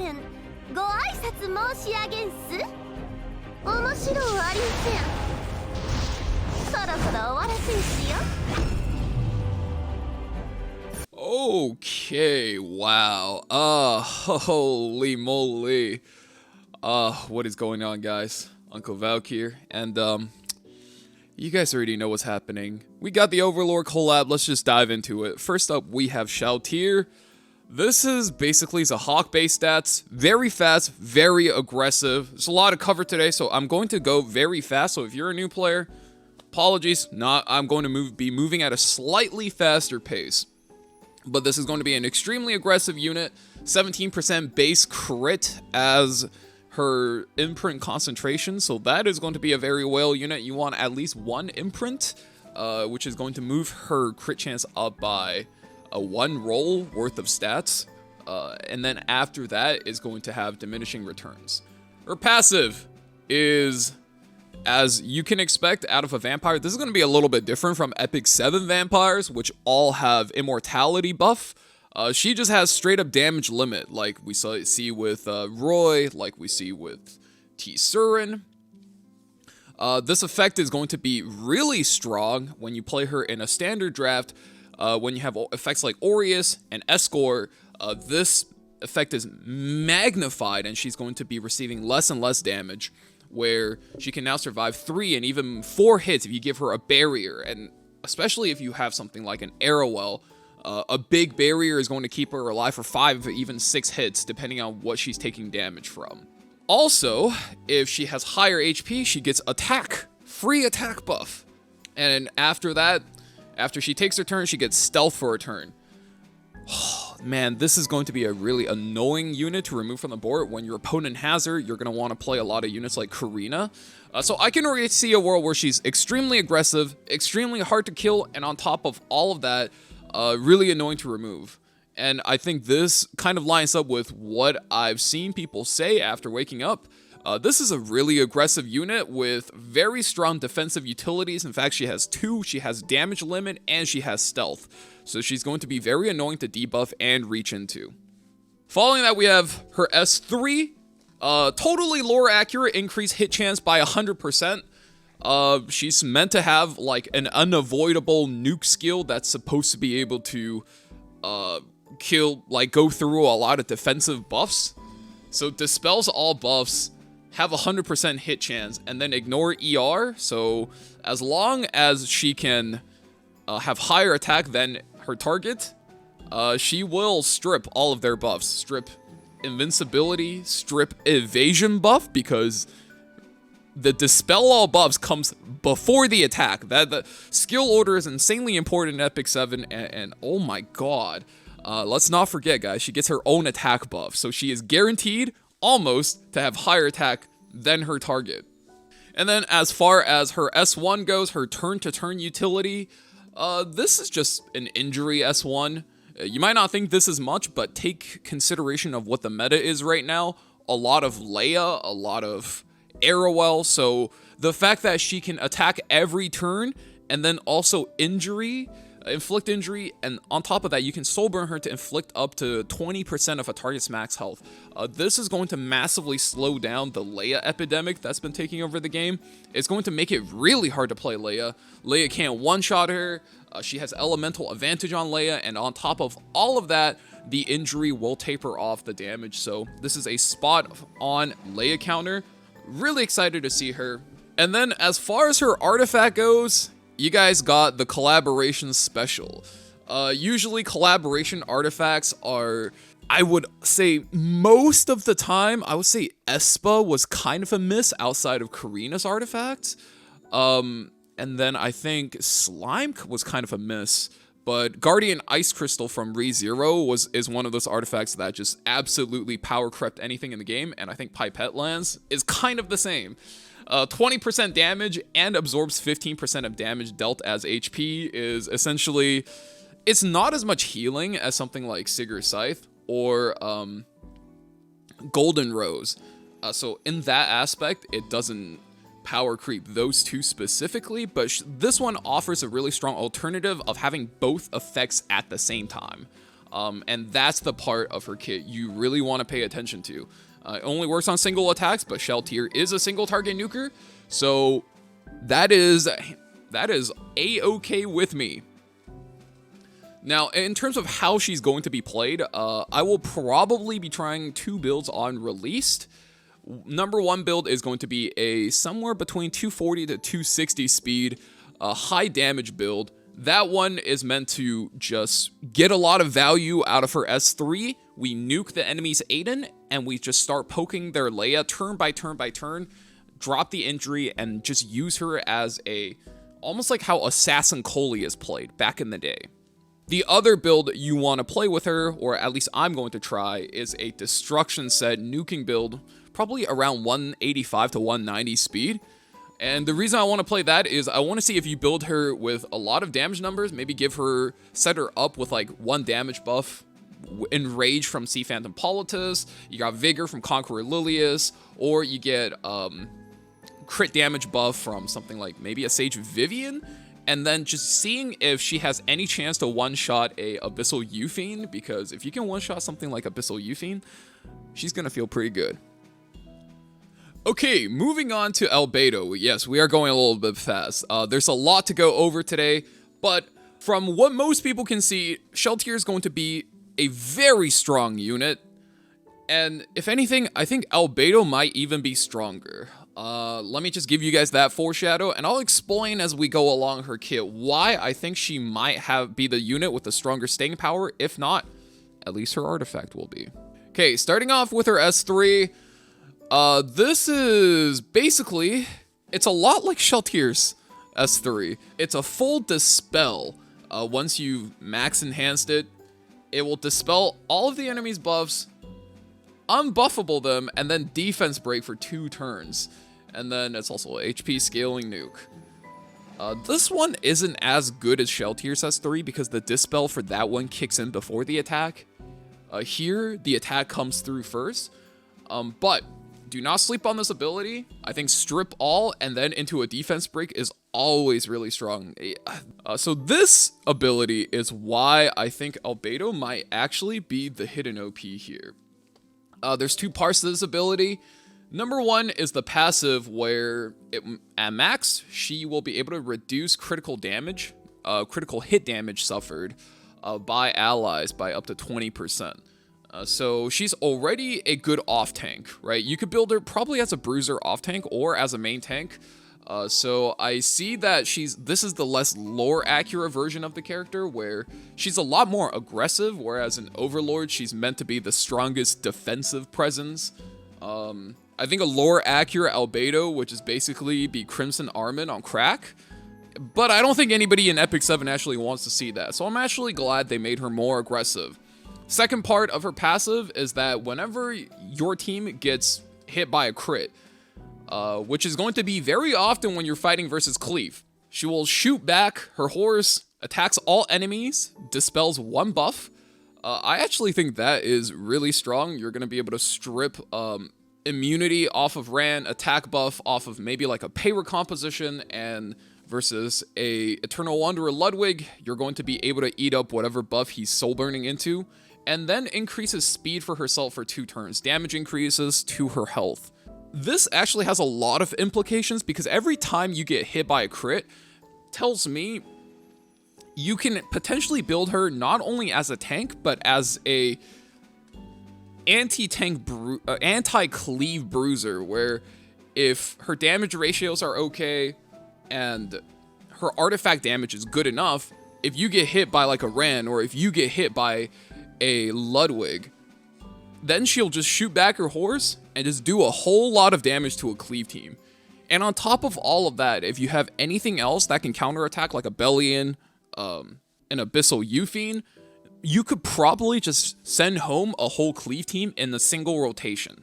るんご挨拶申し上げんす面白うありませんそろそろ終わらせんしよ Okay, wow. Holy moly. What is going on, guys? Uncle Valk here, and you guys already know what's happening. We got the Overlord collab. Let's just dive into it. First up, we have Shalltear. This is basically a hawk-based stats. Very fast, very aggressive. There's a lot of cover today, so I'm going to go very fast. So if you're a new player, apologies. I'm going to be moving at a slightly faster pace. But this is going to be an extremely aggressive unit. 17% base crit as her imprint concentration. So that is going to be a very whale unit. You want at least one imprint, which is going to move her crit chance up by a 1 roll worth of stats. And then after that is going to have diminishing returns. Her passive is, as you can expect out of a vampire, this is going to be a little bit different from Epic 7 vampires, which all have immortality buff. She just has straight up damage limit, like we see with Roy, like we see with T. Surin. This effect is going to be really strong when you play her in a standard draft. When you have effects like Aureus and Escort, this effect is magnified and she's going to be receiving less and less damage, where she can now survive 3 and even 4 hits if you give her a barrier. And especially if you have something like an Arrowwell, a big barrier is going to keep her alive for 5 or even 6 hits, depending on what she's taking damage from. Also, if she has higher HP, she gets free attack buff. And after that, after she takes her turn, she gets stealth for a turn. Man, this is going to be a really annoying unit to remove from the board. When your opponent has her, you're going to want to play a lot of units like Karina. So I can already see a world where she's extremely aggressive, extremely hard to kill, and on top of all of that, really annoying to remove. And I think this kind of lines up with what I've seen people say after waking up. This is a really aggressive unit with very strong defensive utilities. In fact, she has 2. She has damage limit and she has stealth. So she's going to be very annoying to debuff and reach into. Following that, we have her S3. Totally lore accurate, increase hit chance by 100%. She's meant to have like an unavoidable nuke skill that's supposed to be able to go through a lot of defensive buffs. So dispels all buffs, have 100% hit chance, and then ignore ER. So as long as she can have higher attack than her target, she will strip all of their buffs. Strip invincibility, strip evasion buff, because the dispel all buffs comes before the attack. The skill order is insanely important in Epic 7, and oh my god. Let's not forget, guys, she gets her own attack buff, so she is guaranteed almost to have higher attack than her target. And then as far as her S1 goes, her turn-to-turn utility, this is just an injury S1. You might not think this is much, but take consideration of what the meta is right now. A lot of Leia, a lot of Arrowwell, so the fact that she can attack every turn and then also inflict injury, and on top of that, you can soul burn her to inflict up to 20% of a target's max health. This is going to massively slow down the Leia epidemic that's been taking over the game. It's going to make it really hard to play Leia. Leia can't one-shot her. She has elemental advantage on Leia, and on top of all of that, the injury will taper off the damage. So this is a spot-on Leia counter. Really excited to see her. And then as far as her artifact goes, you guys got the collaboration special. Usually collaboration artifacts are, I would say most of the time, I would say Espa was kind of a miss outside of Karina's artifact. And then I think Slime was kind of a miss. But Guardian Ice Crystal from ReZero is one of those artifacts that just absolutely power crept anything in the game, and I think Pipette Lance is kind of the same. 20% damage and absorbs 15% of damage dealt as HP is essentially, it's not as much healing as something like Sigur's Scythe or Golden Rose. So in that aspect, it doesn't power creep those two specifically, but this one offers a really strong alternative of having both effects at the same time. And that's the part of her kit you really want to pay attention to. It only works on single attacks, but Shalltear is a single target nuker, so that is a-okay with me. Now, in terms of how she's going to be played, I will probably be trying 2 builds on released. Number 1 build is going to be a somewhere between 240 to 260 speed, a high damage build. That one is meant to just get a lot of value out of her S3. We nuke the enemy's Aiden, and we just start poking their Leia turn by turn by turn, drop the injury, and just use her as almost like how Assassin Coley is played back in the day. The other build you want to play with her, or at least I'm going to try, is a Destruction Set nuking build, probably around 185 to 190 speed. And the reason I want to play that is I want to see if you build her with a lot of damage numbers, maybe set her up with like 1 damage buff, Enrage from Sea Phantom Politis, you got Vigor from Conqueror Lilius, or you get crit damage buff from something like maybe a Sage Vivian, and then just seeing if she has any chance to one-shot a Abyssal Euphine, because if you can one-shot something like Abyssal Euphine, she's gonna feel pretty good. Okay, moving on to Albedo. Yes, we are going a little bit fast. There's a lot to go over today, but from what most people can see, Shalltear is going to be a very strong unit, and if anything, I think Albedo might even be stronger. Let me just give you guys that foreshadow, and I'll explain as we go along her kit why I think she might be the unit with the stronger staying power. If not, at least her artifact will be. Okay, starting off with her S3. This is basically, it's a lot like Shalltear's S3. It's a full dispel. Once you've max enhanced it, it will dispel all of the enemy's buffs, unbuffable them, and then defense break for 2 turns. And then it's also a HP scaling nuke. This one isn't as good as Shalltear's S3 because the dispel for that one kicks in before the attack. Here, the attack comes through first. But do not sleep on this ability. I think strip all and then into a defense break is always really strong. So this ability is why I think Albedo might actually be the hidden OP here. There's 2 parts to this ability. Number 1 is the passive where at max, she will be able to reduce critical damage, critical hit damage suffered by allies by up to 20%. So she's already a good off tank, right? You could build her probably as a bruiser off tank or as a main tank. So I see that this is the less lore accurate version of the character where she's a lot more aggressive, whereas in Overlord, she's meant to be the strongest defensive presence. I think a lore accurate Albedo, which is basically be Crimson Armin on crack, but I don't think anybody in Epic 7 actually wants to see that. So I'm actually glad they made her more aggressive. Second part of her passive is that whenever your team gets hit by a crit, which is going to be very often when you're fighting versus Cleave, she will shoot back her horse, attacks all enemies, dispels 1 buff. I actually think that is really strong. You're going to be able to strip immunity off of Ran, attack buff off of maybe like a pay recomposition, and versus a Eternal Wanderer Ludwig, you're going to be able to eat up whatever buff he's soul burning into, and then increases speed for herself for 2 turns. Damage increases to her health. This actually has a lot of implications because every time you get hit by a crit, tells me you can potentially build her not only as a tank, but as a anti-cleave bruiser, where if her damage ratios are okay and her artifact damage is good enough, if you get hit by like a Ran or if you get hit by a Ludwig, then she'll just shoot back her horse and just do a whole lot of damage to a cleave team. And on top of all of that, if you have anything else that can counterattack like a Bellion, an Abyssal Euphine, you could probably just send home a whole cleave team in a single rotation.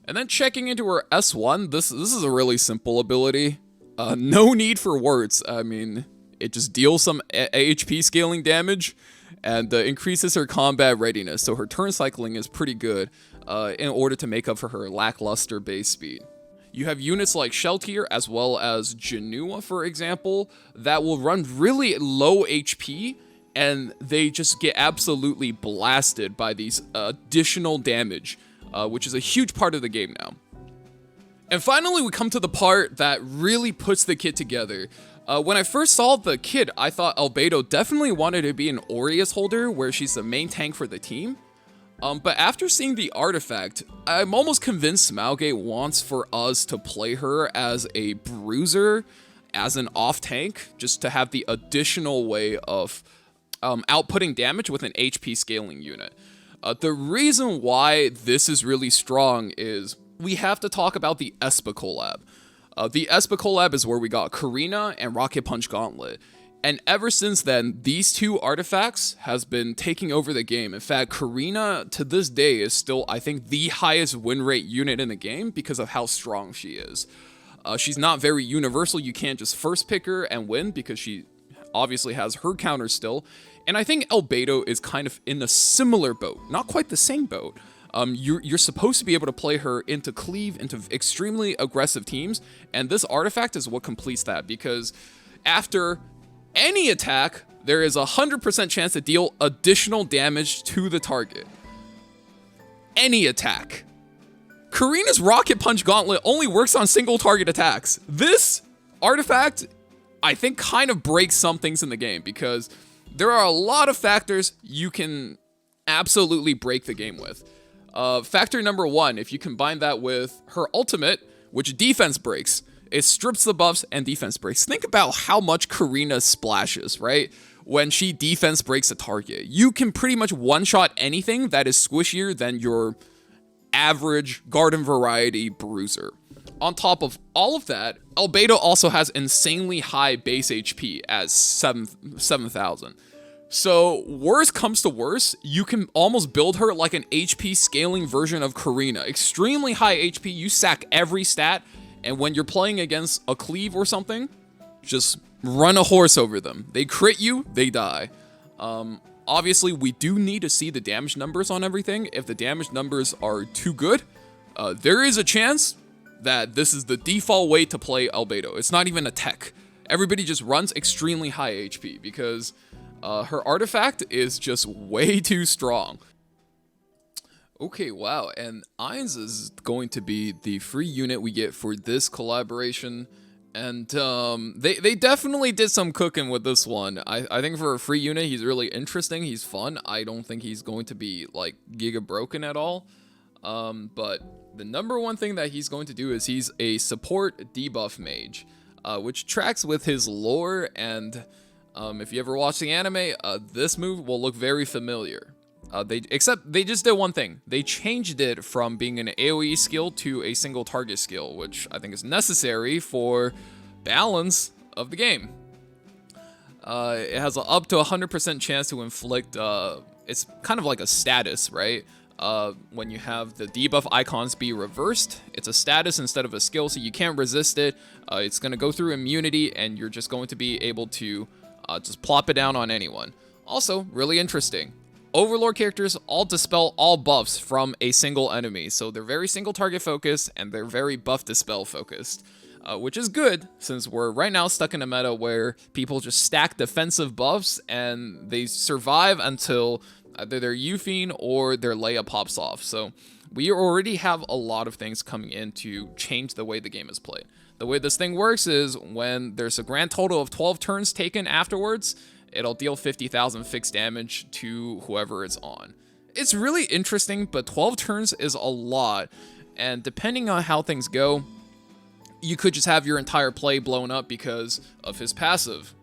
And then checking into her S1, this is a really simple ability. No need for words. I mean, it just deals some HP scaling damage and increases her combat readiness, so her turn cycling is pretty good in order to make up for her lackluster base speed. You have units like Shalltear as well as Genua, for example, that will run really low HP and they just get absolutely blasted by these additional damage, which is a huge part of the game now. And finally, we come to the part that really puts the kit together. When I first saw the kit, I thought Albedo definitely wanted to be an Aureus holder, where she's the main tank for the team. But after seeing the artifact, I'm almost convinced Smilegate wants for us to play her as a bruiser, as an off tank, just to have the additional way of outputting damage with an HP scaling unit. The reason why this is really strong is we have to talk about the Espa collab. The Espa collab is where we got Karina and Rocket Punch Gauntlet. And ever since then, these two artifacts has been taking over the game. In fact, Karina to this day is still, I think, the highest win rate unit in the game because of how strong she is. She's not very universal. You can't just first pick her and win because she obviously has her counter still. And I think Albedo is kind of in a similar boat. Not quite the same boat. You're supposed to be able to play her into cleave, into extremely aggressive teams. And this artifact is what completes that, because after any attack, there is a 100% chance to deal additional damage to the target. Any attack. Karina's Rocket Punch Gauntlet only works on single target attacks. This artifact, I think, kind of breaks some things in the game, because there are a lot of factors you can absolutely break the game with. Factor number one, if you combine that with her ultimate, which defense breaks, it strips the buffs and defense breaks. Think about how much Karina splashes, right? When she defense breaks a target. You can pretty much one-shot anything that is squishier than your average garden variety bruiser. On top of all of that, Albedo also has insanely high base HP at 7,000. So worst comes to worst, you can almost build her like an HP scaling version of Karina. Extremely high HP, you sack every stat, and when you're playing against a cleave or something, just run a horse over them. They crit you, they die. Obviously, we do need to see the damage numbers on everything. If the damage numbers are too good, there is a chance that this is the default way to play Albedo. It's not even a tech. Everybody just runs extremely high HP because her artifact is just way too strong. Okay, wow, and Ainz is going to be the free unit we get for this collaboration. And they definitely did some cooking with this one. I think for a free unit, he's really interesting. He's fun. I don't think he's going to be like giga broken at all. But the number one thing that he's going to do is he's a support debuff mage, which tracks with his lore. And if you ever watch the anime, this move will look very familiar. Except they just did one thing. They changed it from being an AoE skill to a single target skill, which I think is necessary for balance of the game. It has an up to 100% chance to inflict, it's kind of like a status, right? When you have the debuff icons be reversed, it's a status instead of a skill, so you can't resist it. It's going to go through immunity, and you're just going to be able to just plop it down on anyone. Also, really interesting. Overlord characters all dispel all buffs from a single enemy, so they're very single target focused and they're very buff dispel focused, which is good since we're right now stuck in a meta where people just stack defensive buffs and they survive until either their Euphine or their Leia pops off. So we already have a lot of things coming in to change the way the game is played. The way this thing works is when there's a grand total of 12 turns taken afterwards, it'll deal 50,000 fixed damage to whoever it's on. It's really interesting, but 12 turns is a lot, and depending on how things go, you could just have your entire play blown up because of his passive.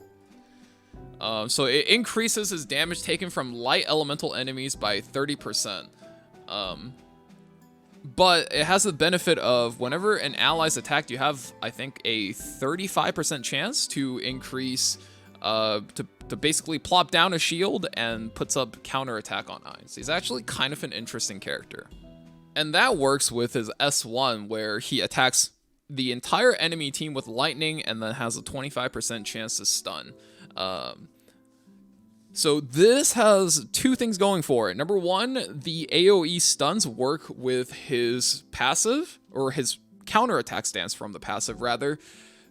So it increases his damage taken from light elemental enemies by 30%. But it has the benefit of whenever an ally's attacked, you have, I think, a 35% chance to increase to basically plop down a shield and puts up counterattack on Ainz. He's actually kind of an interesting character. And that works with his S1, where he attacks the entire enemy team with lightning and then has a 25% chance to stun. So this has two things going for it. Number one, the AoE stuns work with his passive, or his counterattack stance from the passive rather.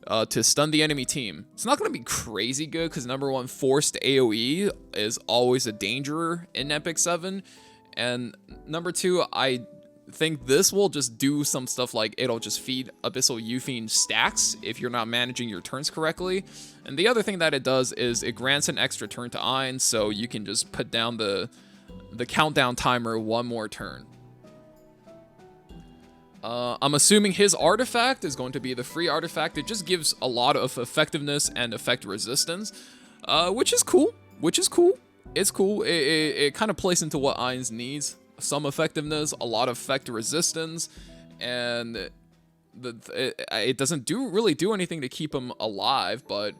to stun the enemy team. It's not going to be crazy good because number one, forced AoE is always a danger in Epic 7. And number two, I think this will just do some stuff like it'll just feed Abyssal Eufiend stacks if you're not managing your turns correctly. And the other thing that it does is it grants an extra turn to Ainz, so you can just put down the countdown timer one more turn. I'm assuming his artifact is going to be the free artifact. It just gives a lot of effectiveness and effect resistance, which is cool. It's cool. It kind of plays into what Ainz needs. Some effectiveness, a lot of effect resistance, and it doesn't really do anything to keep him alive, but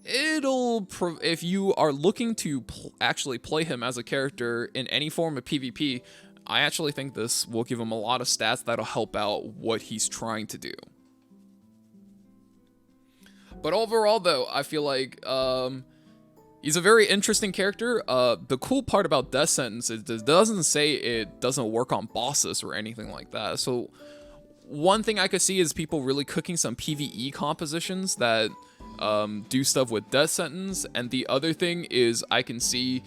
if you are looking to actually play him as a character in any form of PvP, I actually think this will give him a lot of stats that'll help out what he's trying to do. But overall, though, I feel like he's a very interesting character. The cool part about Death Sentence is it doesn't say it doesn't work on bosses or anything like that. So one thing I could see is people really cooking some PvE compositions that do stuff with Death Sentence. And the other thing is I can see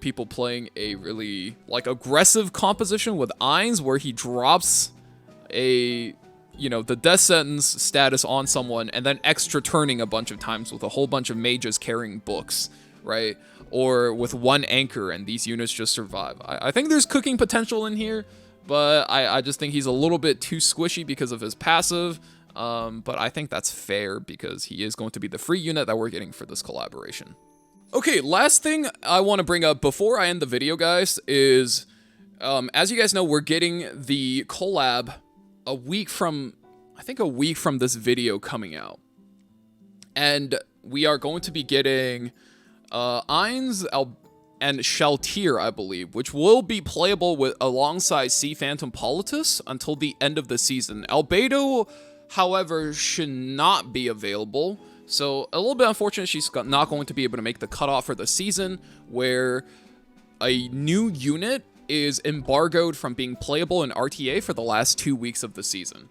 people playing a really aggressive composition with Ainz where he drops the Death Sentence status on someone and then extra turning a bunch of times with a whole bunch of mages carrying books, right? Or with one anchor and these units just survive. I think there's cooking potential in here, but I just think he's a little bit too squishy because of his passive. But I think that's fair because he is going to be the free unit that we're getting for this collaboration. Okay, last thing I want to bring up before I end the video, guys, is as you guys know, we're getting the collab a week from this video coming out. And we are going to be getting Ainz and Shalltear, I believe, which will be playable alongside Sea Phantom Politis until the end of the season. Albedo, however, should not be available. So a little bit unfortunate she's not going to be able to make the cutoff for the season, where a new unit is embargoed from being playable in RTA for the last 2 weeks of the season.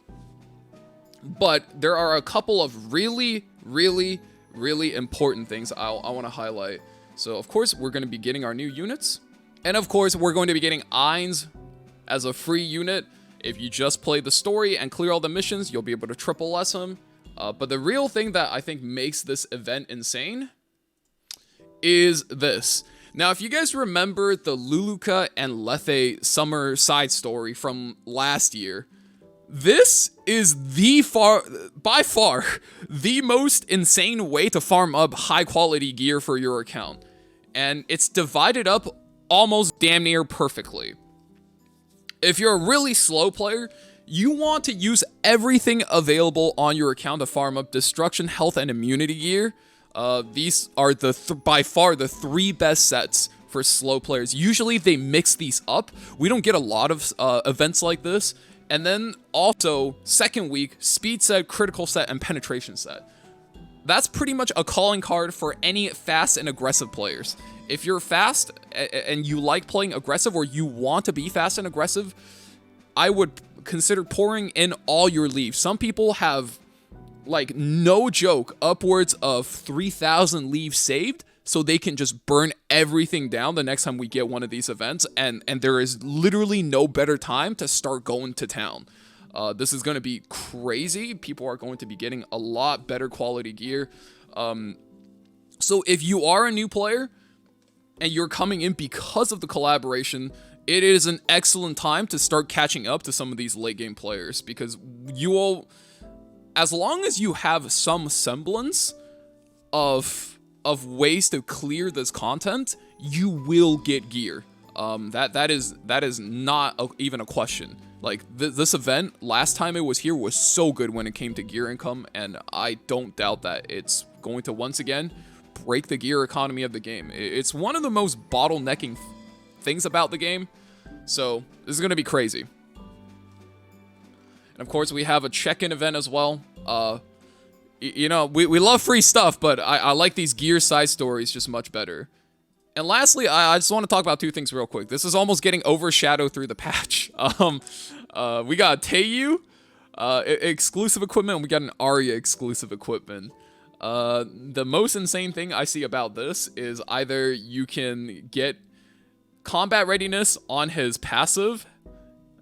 But there are a couple of really important things I want to highlight. So of course we're going to be getting our new units, and of course we're going to be getting Ainz as a free unit. If you just play the story and clear all the missions, you'll be able to triple S him. But the real thing that I think makes this event insane is this. Now, if you guys remember the Luluka and Lethe summer side story from last year, this is by far the most insane way to farm up high quality gear for your account. And it's divided up almost damn near perfectly. If you're a really slow player, you want to use everything available on your account to farm up destruction, health, and immunity gear. These are by far the 3 best sets for slow players. Usually they mix these up. We don't get a lot of events like this. And then also, second week, speed set, critical set, and penetration set. That's pretty much a calling card for any fast and aggressive players. If you're fast and you like playing aggressive, or you want to be fast and aggressive, I would consider pouring in all your leaves. Some people have, no joke, upwards of 3,000 leaves saved, so they can just burn everything down the next time we get one of these events, and there is literally no better time to start going to town. This is going to be crazy. People are going to be getting a lot better quality gear. So if you are a new player and you're coming in because of the collaboration, it is an excellent time to start catching up to some of these late game players, because as long as you have some semblance of ways to clear this content, you will get gear. That is not even a question. This event, last time it was here, was so good when it came to gear income, and I don't doubt that it's going to once again break the gear economy of the game. It's one of the most bottlenecking things about the game, so this is going to be crazy. And of course, we have a check-in event as well. We love free stuff, but I like these gear side stories just much better. And lastly, I just want to talk about 2 things real quick. This is almost getting overshadowed through the patch. We got Teiyu exclusive equipment. We got an Arya exclusive equipment. The most insane thing I see about this is either you can get combat readiness on his passive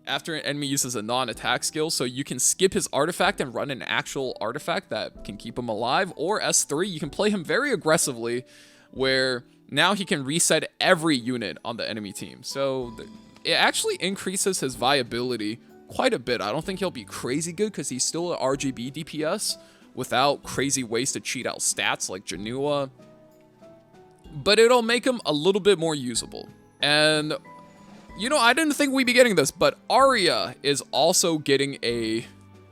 after an enemy uses a non-attack skill, so you can skip his artifact and run an actual artifact that can keep him alive, or S3, you can play him very aggressively, where now he can reset every unit on the enemy team. So it actually increases his viability quite a bit. I don't think he'll be crazy good because he's still an RGB DPS without crazy ways to cheat out stats like Janua, but it'll make him a little bit more usable. And you know, I didn't think we'd be getting this, but Arya is also getting a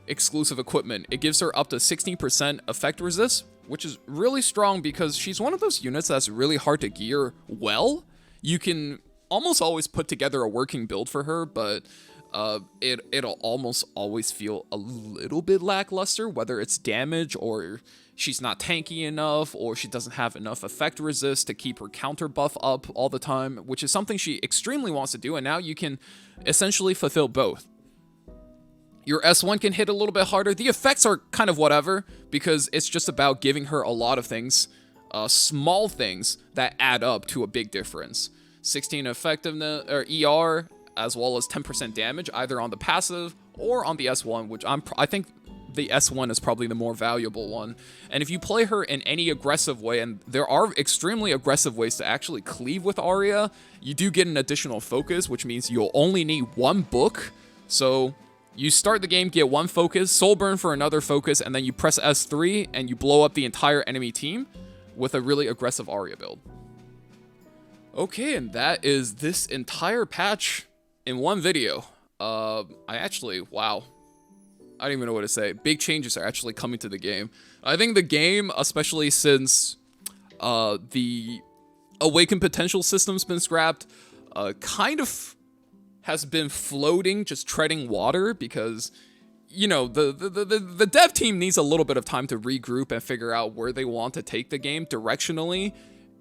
exclusive equipment. It gives her up to 16% effect resist, which is really strong because she's one of those units that's really hard to gear well. You can almost always put together a working build for her, but it'll almost always feel a little bit lackluster, whether it's damage or she's not tanky enough, or she doesn't have enough effect resist to keep her counter buff up all the time, which is something she extremely wants to do, and now you can essentially fulfill both. Your S1 can hit a little bit harder. The effects are kind of whatever, because it's just about giving her a lot of things, small things that add up to a big difference. 16 effectiveness, or ER, as well as 10% damage, either on the passive or on the S1, which I think the S1 is probably the more valuable one. And if you play her in any aggressive way, and there are extremely aggressive ways to actually cleave with Arya, you do get an additional focus, which means you'll only need one book. So you start the game, get one focus, soul burn for another focus, and then you press S3 and you blow up the entire enemy team with a really aggressive Arya build. Okay, and that is this entire patch in one video. Wow. I don't even know what to say. Big changes are actually coming to the game. I think the game, especially since the Awakened Potential system's been scrapped, kind of has been floating, just treading water, because, you know, the dev team needs a little bit of time to regroup and figure out where they want to take the game directionally.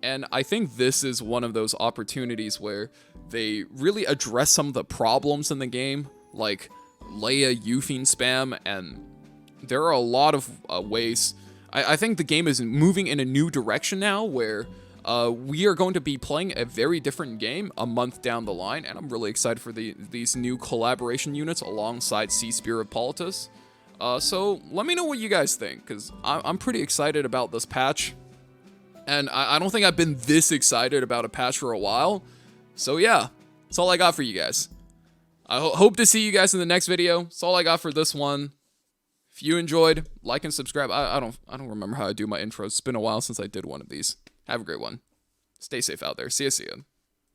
And I think this is one of those opportunities where they really address some of the problems in the game, like Leia Euphine spam, and there are a lot of ways. I think the game is moving in a new direction now, where we are going to be playing a very different game a month down the line, and I'm really excited for these new collaboration units alongside Sea Spear of Politis. So let me know what you guys think, because I'm pretty excited about this patch, and I don't think I've been this excited about a patch for a while. So yeah, that's all I got for you guys. I hope to see you guys in the next video. That's all I got for this one. If you enjoyed, like and subscribe. I don't remember how I do my intros. It's been a while since I did one of these. Have a great one. Stay safe out there. See ya.